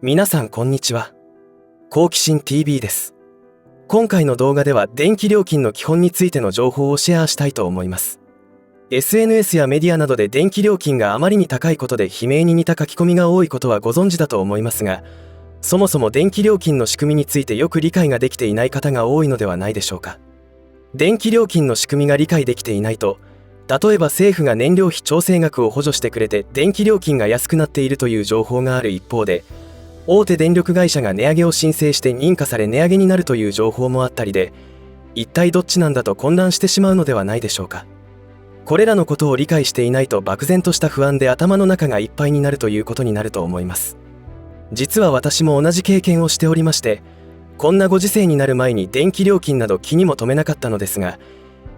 皆さんこんにちは。好奇心 TV です。今回の動画では電気料金の基本についての情報をシェアしたいと思います。SNS やメディアなどで電気料金があまりに高いことで悲鳴に似た書き込みが多いことはご存知だと思いますが、そもそも電気料金の仕組みについてよく理解ができていない方が多いのではないでしょうか。電気料金の仕組みが理解できていないと、例えば政府が燃料費調整額を補助してくれて電気料金が安くなっているという情報がある一方で、大手電力会社が値上げを申請して認可され値上げになるという情報もあったりで、一体どっちなんだと混乱してしまうのではないでしょうか。これらのことを理解していないと漠然とした不安で頭の中がいっぱいになるということになると思います。実は私も同じ経験をしておりまして、こんなご時世になる前に電気料金など気にも留めなかったのですが、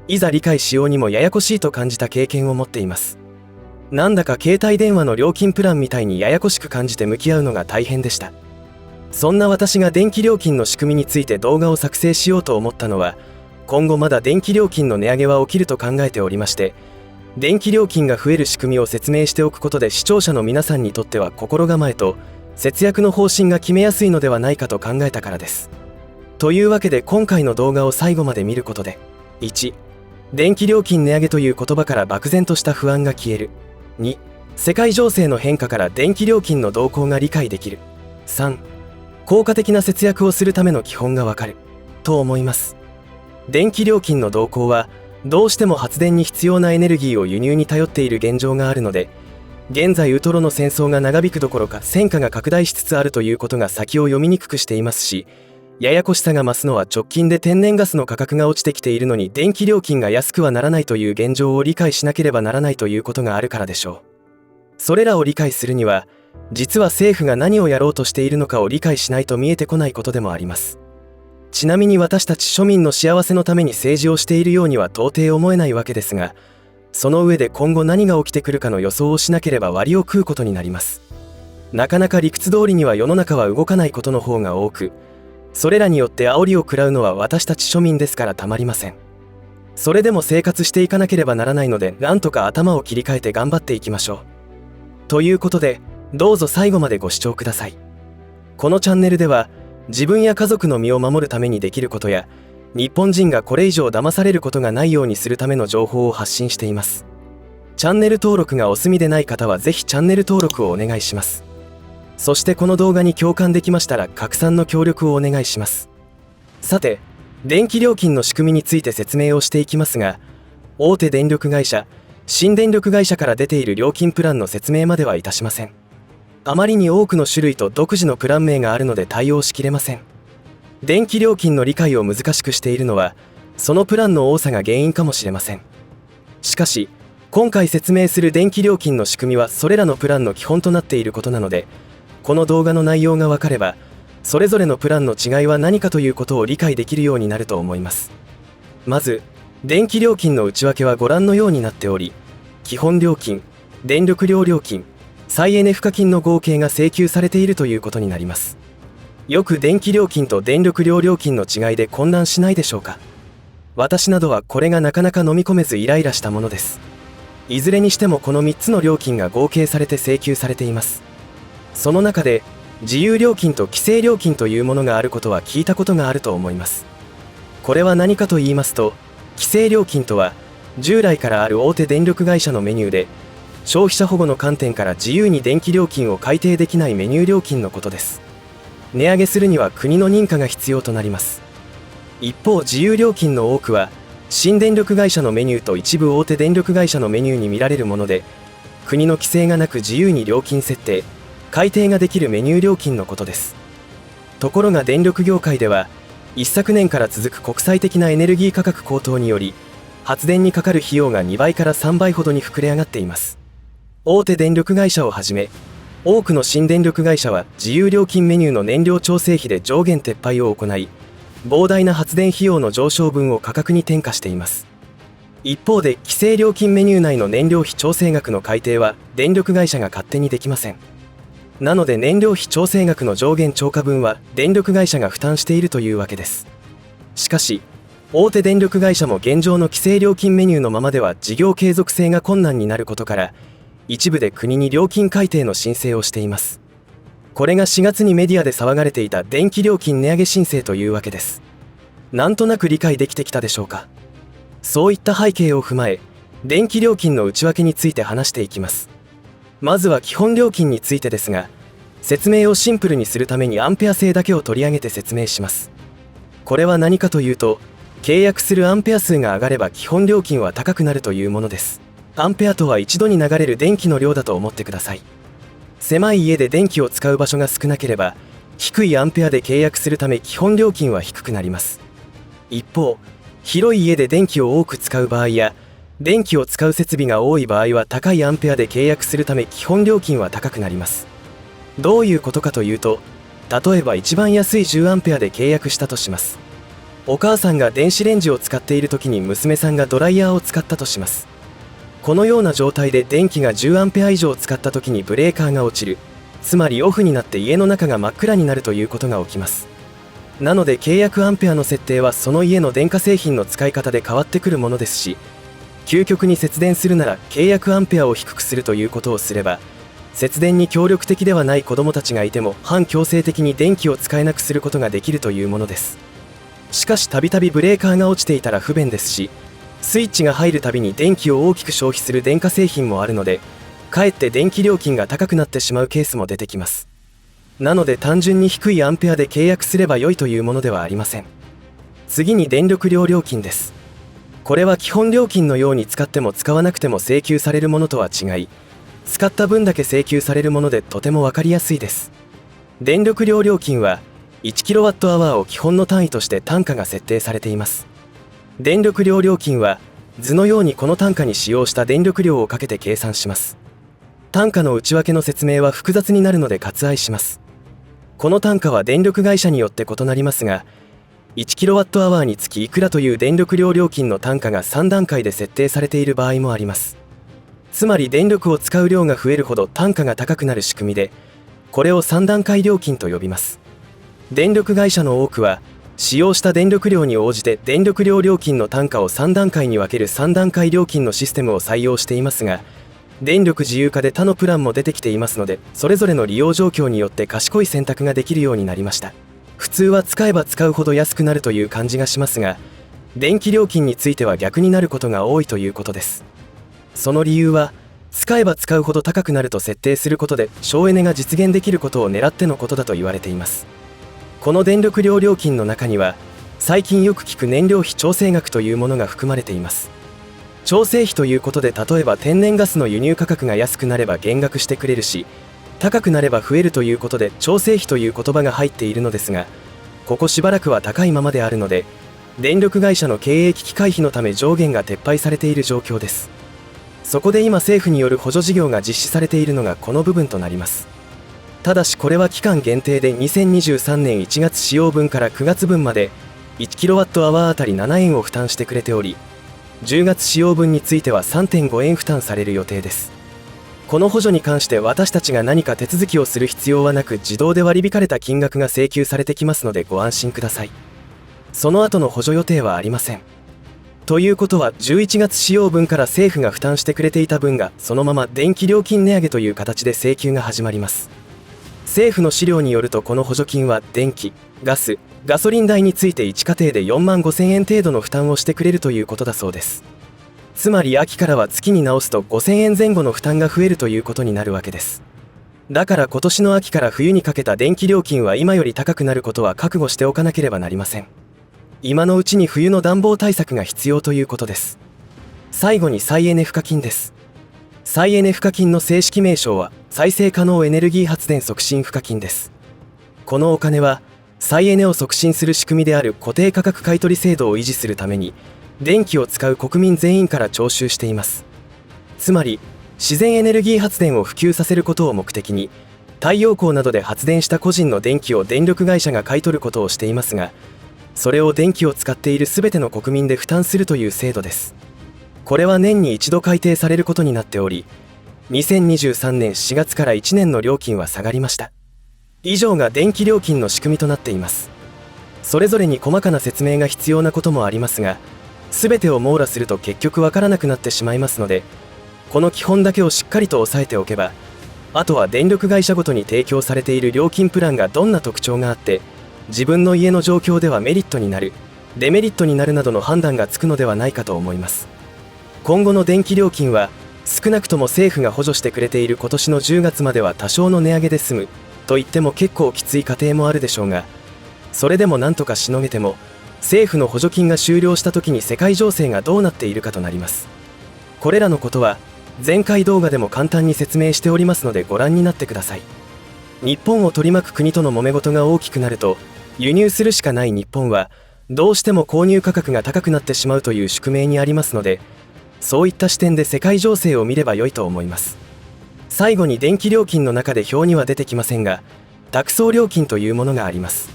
いざ理解しようにもややこしいと感じた経験を持っています。なんだか携帯電話の料金プランみたいにややこしく感じて向き合うのが大変でした。そんな私が電気料金の仕組みについて動画を作成しようと思ったのは、今後まだ電気料金の値上げは起きると考えておりまして、電気料金が増える仕組みを説明しておくことで視聴者の皆さんにとっては心構えと節約の方針が決めやすいのではないかと考えたからです。というわけで今回の動画を最後まで見ることで、1、電気料金値上げという言葉から漠然とした不安が消える。2、世界情勢の変化から電気料金の動向が理解できる。3、効果的な節約をするための基本がわかると思います。電気料金の動向はどうしても発電に必要なエネルギーを輸入に頼っている現状があるので、現在ウトロの戦争が長引くどころか戦火が拡大しつつあるということが先を読みにくくしていますし、ややこしさが増すのは直近で天然ガスの価格が落ちてきているのに電気料金が安くはならないという現状を理解しなければならないということがあるからでしょう。それらを理解するには、実は政府が何をやろうとしているのかを理解しないと見えてこないことでもあります。ちなみに私たち庶民の幸せのために政治をしているようには到底思えないわけですが、その上で今後何が起きてくるかの予想をしなければ割を食うことになります。なかなか理屈通りには世の中は動かないことの方が多く、それらによって煽りを食らうのは私たち庶民ですからたまりません。それでも生活していかなければならないので、なんとか頭を切り替えて頑張っていきましょう。ということで、どうぞ最後までご視聴ください。このチャンネルでは、自分や家族の身を守るためにできることや、日本人がこれ以上騙されることがないようにするための情報を発信しています。チャンネル登録がお済みでない方はぜひチャンネル登録をお願いします。そしてこの動画に共感できましたら拡散の協力をお願いします。さて、電気料金の仕組みについて説明をしていきますが、大手電力会社、新電力会社から出ている料金プランの説明まではいたしません。あまりに多くの種類と独自のプラン名があるので対応しきれません。電気料金の理解を難しくしているのは、そのプランの多さが原因かもしれません。しかし、今回説明する電気料金の仕組みはそれらのプランの基本となっていることなので、この動画の内容が分かれば、それぞれのプランの違いは何かということを理解できるようになると思います。まず、電気料金の内訳はご覧のようになっており、基本料金、電力量料金、再エネ賦課金の合計が請求されているということになります。よく電気料金と電力量料金の違いで混乱しないでしょうか。私などはこれがなかなか飲み込めずイライラしたものです。いずれにしてもこの3つの料金が合計されて請求されています。その中で自由料金と規制料金というものがあることは聞いたことがあると思います。これは何かと言いますと、規制料金とは従来からある大手電力会社のメニューで、消費者保護の観点から自由に電気料金を改定できないメニュー料金のことです。値上げするには国の認可が必要となります。一方、自由料金の多くは新電力会社のメニューと一部大手電力会社のメニューに見られるもので、国の規制がなく自由に料金設定、改定ができるメニュー料金のことです。ところが電力業界では、一昨年から続く国際的なエネルギー価格高騰により、発電にかかる費用が2倍から3倍ほどに膨れ上がっています。大手電力会社をはじめ、多くの新電力会社は自由料金メニューの燃料調整費で上限撤廃を行い、膨大な発電費用の上昇分を価格に転嫁しています。一方で規制料金メニュー内の燃料費調整額の改定は電力会社が勝手にできません。なので燃料費調整額の上限超過分は電力会社が負担しているというわけです。しかし、大手電力会社も現状の規制料金メニューのままでは事業継続性が困難になることから、一部で国に料金改定の申請をしています。これが4月にメディアで騒がれていた電気料金値上げ申請というわけです。なんとなく理解できてきたでしょうか。そういった背景を踏まえ、電気料金の内訳について話していきます。まずは基本料金についてですが、説明をシンプルにするためにアンペア制だけを取り上げて説明します。これは何かというと、契約するアンペア数が上がれば基本料金は高くなるというものです。アンペアとは一度に流れる電気の量だと思ってください。狭い家で電気を使う場所が少なければ、低いアンペアで契約するため基本料金は低くなります。一方、広い家で電気を多く使う場合や、電気を使う設備が多い場合は高いアンペアで契約するため基本料金は高くなります。どういうことかというと、例えば一番安い10アンペアで契約したとします。お母さんが電子レンジを使っている時に娘さんがドライヤーを使ったとします。このような状態で電気が10アンペア以上使った時にブレーカーが落ちる、つまりオフになって家の中が真っ暗になるということが起きます。なので契約アンペアの設定はその家の電化製品の使い方で変わってくるものですし、究極に節電するなら契約アンペアを低くするということをすれば、節電に協力的ではない子どもたちがいても反強制的に電気を使えなくすることができるというものです。しかしたびたびブレーカーが落ちていたら不便ですし、スイッチが入るたびに電気を大きく消費する電化製品もあるので、かえって電気料金が高くなってしまうケースも出てきます。なので単純に低いアンペアで契約すれば良いというものではありません。次に電力量料金です。これは基本料金のように使っても使わなくても請求されるものとは違い、使った分だけ請求されるものでとても分かりやすいです。電力量料金は 1kWh を基本の単位として単価が設定されています。電力量料金は図のようにこの単価に使用した電力量をかけて計算します。単価の内訳の説明は複雑になるので割愛します。この単価は電力会社によって異なりますが、1kWh につきいくらという電力量料金の単価が3段階で設定されている場合もあります。つまり電力を使う量が増えるほど単価が高くなる仕組みで、これを3段階料金と呼びます。電力会社の多くは使用した電力量に応じて電力量料金の単価を3段階に分ける3段階料金のシステムを採用していますが、電力自由化で他のプランも出てきていますので、それぞれの利用状況によって賢い選択ができるようになりました。普通は使えば使うほど安くなるという感じがしますが、電気料金については逆になることが多いということです。その理由は、使えば使うほど高くなると設定することで省エネが実現できることを狙ってのことだと言われています。この電力量料金の中には、最近よく聞く燃料費調整額というものが含まれています。調整費ということで、例えば天然ガスの輸入価格が安くなれば減額してくれるし、高くなれば増えるということで調整費という言葉が入っているのですが、ここしばらくは高いままであるので、電力会社の経営危機回避のため上限が撤廃されている状況です。そこで今政府による補助事業が実施されているのがこの部分となります。ただしこれは期間限定で2023年1月使用分から9月分まで 1kWh あたり7円を負担してくれており、10月使用分については 3.5 円負担される予定です。この補助に関して私たちが何か手続きをする必要はなく、自動で割り引かれた金額が請求されてきますのでご安心ください。その後の補助予定はありません。ということは11月使用分から政府が負担してくれていた分がそのまま電気料金値上げという形で請求が始まります。政府の資料によると、この補助金は電気、ガス、ガソリン代について1家庭で4万5千円程度の負担をしてくれるということだそうです。つまり秋からは月に直すと5千円前後の負担が増えるということになるわけです。だから今年の秋から冬にかけた電気料金は今より高くなることは覚悟しておかなければなりません。今のうちに冬の暖房対策が必要ということです。最後に再エネ賦課金です。再エネ賦課金の正式名称は再生可能エネルギー発電促進賦課金です。このお金は再エネを促進する仕組みである固定価格買取制度を維持するために電気を使う国民全員から徴収しています。つまり自然エネルギー発電を普及させることを目的に、太陽光などで発電した個人の電気を電力会社が買い取ることをしていますが、それを電気を使っているすべての国民で負担するという制度です。これは年に一度改定されることになっており、2023年4月から1年の料金は下がりました。以上が電気料金の仕組みとなっています。それぞれに細かな説明が必要なこともありますが、全てを網羅すると結局わからなくなってしまいますので、この基本だけをしっかりと押さえておけば、あとは電力会社ごとに提供されている料金プランがどんな特徴があって、自分の家の状況ではメリットになる、デメリットになるなどの判断がつくのではないかと思います。今後の電気料金は少なくとも政府が補助してくれている今年の10月までは多少の値上げで済むと言っても結構きつい家庭もあるでしょうが、それでもなんとかしのげても政府の補助金が終了した時に世界情勢がどうなっているかとなります。これらのことは前回動画でも簡単に説明しておりますのでご覧になってください。日本を取り巻く国との揉め事が大きくなると、輸入するしかない日本はどうしても購入価格が高くなってしまうという宿命にありますので、そういった視点で世界情勢を見れば良いと思います。最後に電気料金の中で表には出てきませんが、託送料金というものがあります。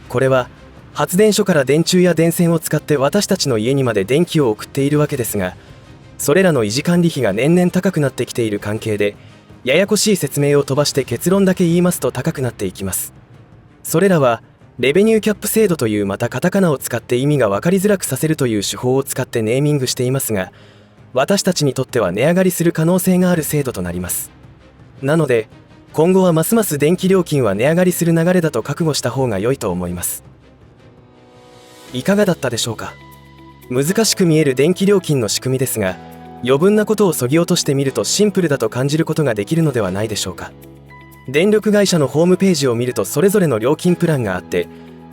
これは発電所から電柱や電線を使って私たちの家にまで電気を送っているわけですが、それらの維持管理費が年々高くなってきている関係で、ややこしい説明を飛ばして結論だけ言いますと高くなっていきます。それらはレベニューキャップ制度というまたカタカナを使って意味が分かりづらくさせるという手法を使ってネーミングしていますが、私たちにとっては値上がりする可能性がある制度となります。なので今後はますます電気料金は値上がりする流れだと覚悟した方が良いと思います。いかがだったでしょうか。難しく見える電気料金の仕組みですが、余分なことを削ぎ落としてみるとシンプルだと感じることができるのではないでしょうか。電力会社のホームページを見るとそれぞれの料金プランがあって、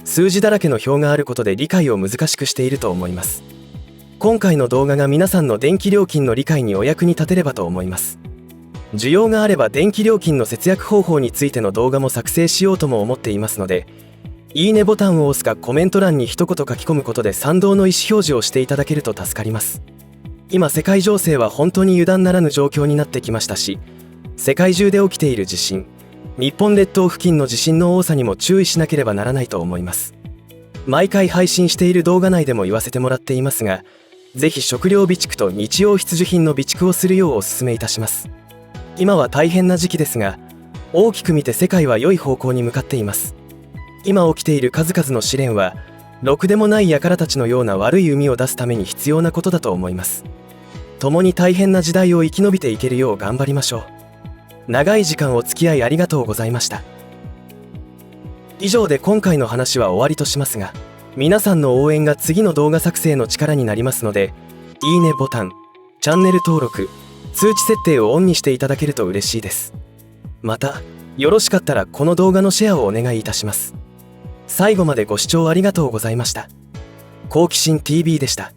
数字だらけの表があることで理解を難しくしていると思います。今回の動画が皆さんの電気料金の理解にお役に立てればと思います。需要があれば電気料金の節約方法についての動画も作成しようとも思っていますので、いいねボタンを押すかコメント欄に一言書き込むことで賛同の意思表示をしていただけると助かります。今世界情勢は本当に油断ならぬ状況になってきましたし、世界中で起きている地震、日本列島付近の地震の多さにも注意しなければならないと思います。毎回配信している動画内でも言わせてもらっていますが、ぜひ食料備蓄と日用必需品の備蓄をするようお勧めいたします。今は大変な時期ですが、大きく見て世界は良い方向に向かっています。今起きている数々の試練は、ろくでもない輩たちのような悪い海を出すために必要なことだと思います。共に大変な時代を生き延びていけるよう頑張りましょう。長い時間お付き合いありがとうございました。以上で今回の話は終わりとしますが、皆さんの応援が次の動画作成の力になりますので、いいねボタン、チャンネル登録、通知設定をオンにしていただけると嬉しいです。また、よろしかったらこの動画のシェアをお願いいたします。最後までご視聴ありがとうございました。好奇心 TV でした。